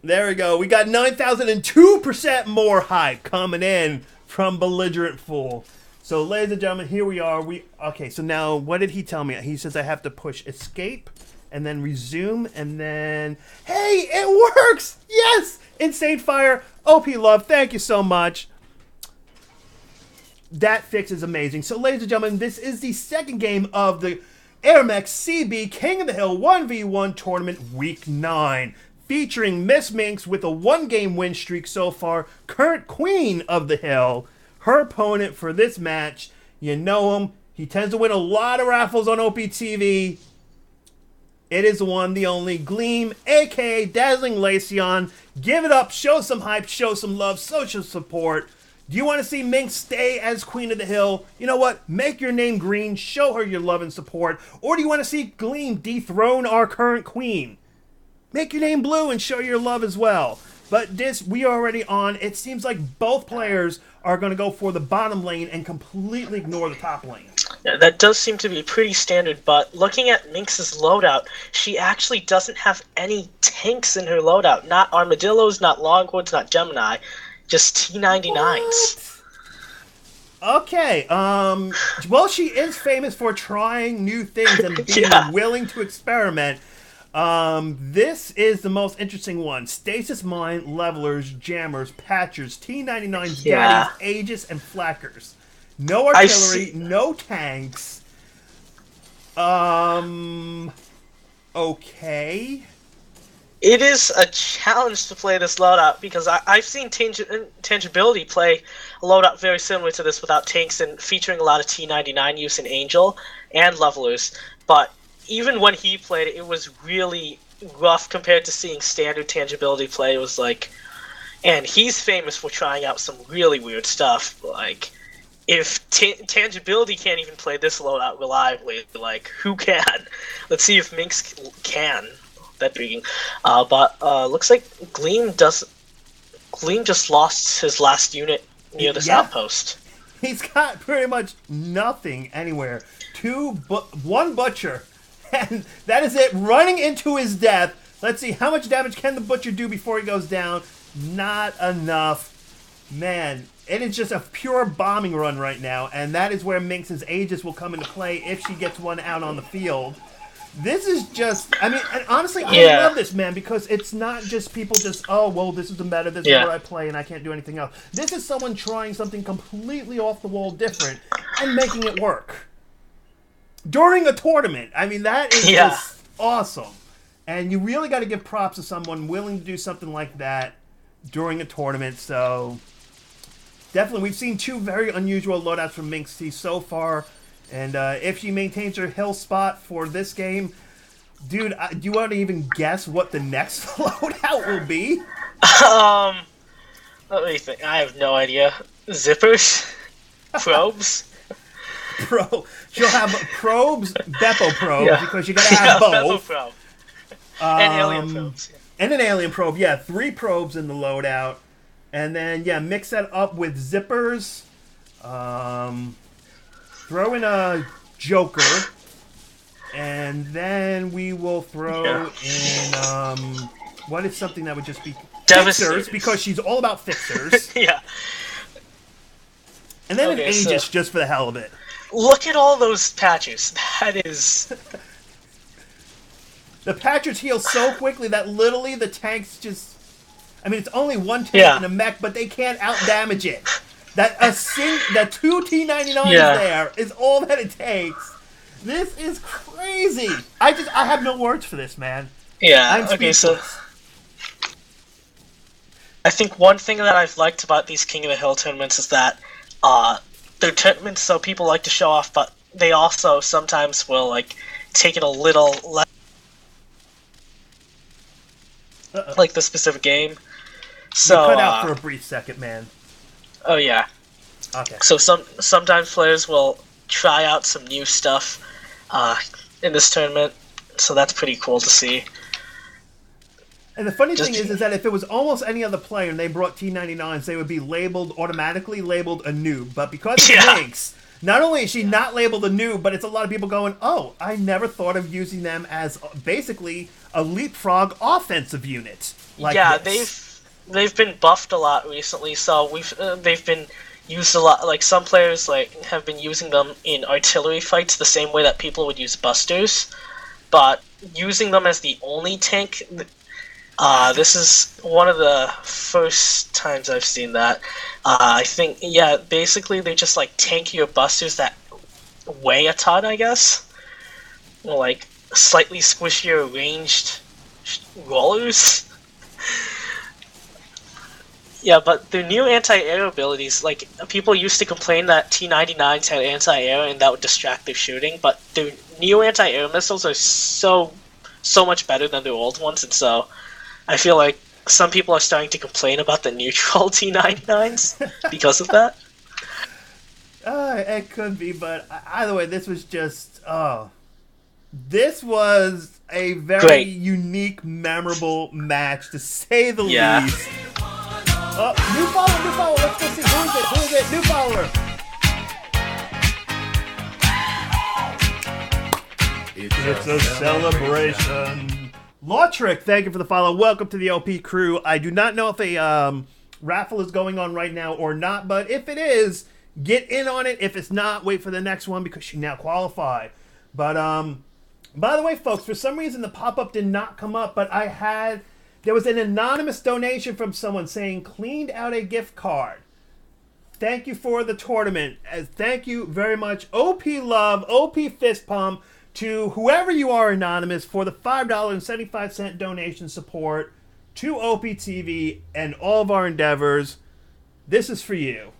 There we go. We got 9,002% more hype coming in from Belligerent Fool. So, ladies and gentlemen, here we are. Okay, so now, what did he tell me? He says I have to push escape, and then resume, and then... Hey, it works! Yes! Insane Fire, OPTVlive, thank you so much. That fix is amazing. So, ladies and gentlemen, this is the second game of the AirMech CB King of the Hill 1v1 Tournament Week 9. Featuring MsMinx with a 1-game win streak so far. Current Queen of the Hill. Her opponent for this match, you know him. He tends to win a lot of raffles on OPTV. It is the one, the only, Gleam, a.k.a. Dazzling Lacion. Give it up, show some hype, show some love, social support. Do you want to see Minx stay as Queen of the Hill? You know what? Make your name green, show her your love and support. Or do you want to see Gleam dethrone our current Queen? Make your name blue and show your love as well. But this, we are already on. It seems like both players are going to go for the bottom lane and completely ignore the top lane. Yeah, that does seem to be pretty standard, but looking at Minx's loadout, she actually doesn't have any tanks in her loadout. Not Armadillos, not Longhorns, not Gemini. Just T99s. What? Okay, well, she is famous for trying new things and being willing to experiment. This is the most interesting one. Stasis Mine, Levelers, Jammers, Patchers, T99s, Gaddies, Aegis, and Flackers. No artillery, no tanks. Okay. It is a challenge to play this loadout because I've seen Tangibility play a loadout very similar to this without tanks and featuring a lot of T99 use in Angel and Levelers. But even when he played it, it was really rough compared to seeing standard Tangibility play. It was like, and he's famous for trying out some really weird stuff. Like, if Tangibility can't even play this loadout reliably, like, who can? Let's see if Minx can. That intriguing. But looks like Gleam just lost his last unit near this outpost. He's got pretty much nothing anywhere. One Butcher, and that is it, running into his death. Let's see, how much damage can the Butcher do before he goes down? Not enough. Man, it is just a pure bombing run right now, and that is where Minx's Aegis will come into play if she gets one out on the field. This is just, I mean, and honestly, I love this, man, because it's not just people just, oh, well, this is the meta, this is what I play, and I can't do anything else. This is someone trying something completely off the wall different and making it work. During a tournament. I mean, that is just awesome. And you really got to give props to someone willing to do something like that during a tournament, so definitely, we've seen two very unusual loadouts from Minx so far. And if she maintains her hill spot for this game, dude, do you want to even guess what the next loadout will be? Let me think. I have no idea. Zippers? Probes? She'll have probes, Beppo probes, because you gotta have both. Beppo probe. And alien probes. And an alien probe, 3 probes in the loadout. And then, mix that up with zippers. Throw in a Joker, and then we will throw in, what is something that would just be fixers, because she's all about fixers. And then an Aegis just for the hell of it. Look at all those patches. That is... The patches heal so quickly that literally the tanks just... I mean, it's only one tank in a mech, but they can't out-damage it. That two T99s there is all that it takes. This is crazy. I have no words for this, man. I'm speechless. So I think one thing that I've liked about these King of the Hill tournaments is that they're tournaments so people like to show off, but they also sometimes will like take it a little less like the specific game. So you cut out for a brief second, man. Oh yeah. Okay. So sometimes players will try out some new stuff in this tournament, so that's pretty cool to see. And the funny thing is that if it was almost any other player and they brought T99s, they would be automatically labeled a noob. But because it's Minx, not only is she not labeled a noob, but it's a lot of people going, oh, I never thought of using them as basically a leapfrog offensive unit. Like yeah, this. they've been buffed a lot recently, so they've been used a lot. Like some players have been using them in artillery fights the same way that people would use busters, but using them as the only tank. This is one of the first times I've seen that. I think, yeah, basically they just like tankier busters that weigh a ton, I guess. Or like slightly squishier ranged rollers. Yeah, but the new anti-air abilities, like, people used to complain that T-99s had anti-air and that would distract their shooting, but the new anti-air missiles are so much better than the old ones, and so I feel like some people are starting to complain about the neutral T-99s because of that. It could be, but either way, this was just, this was a very unique, memorable match, to say the least. New follower, let's go see, who is it, new follower. It's a celebration. Lawtrick, thank you for the follow. Welcome to the OP crew. I do not know if a raffle is going on right now or not, but if it is, get in on it. If it's not, wait for the next one because you now qualify. But by the way, folks, for some reason the pop-up did not come up, but there was an anonymous donation from someone saying cleaned out a gift card. Thank you for the tournament. Thank you very much, OP Love, OP Fist Pump, to whoever you are anonymous for the $5.75 donation support to OPTV and all of our endeavors. This is for you.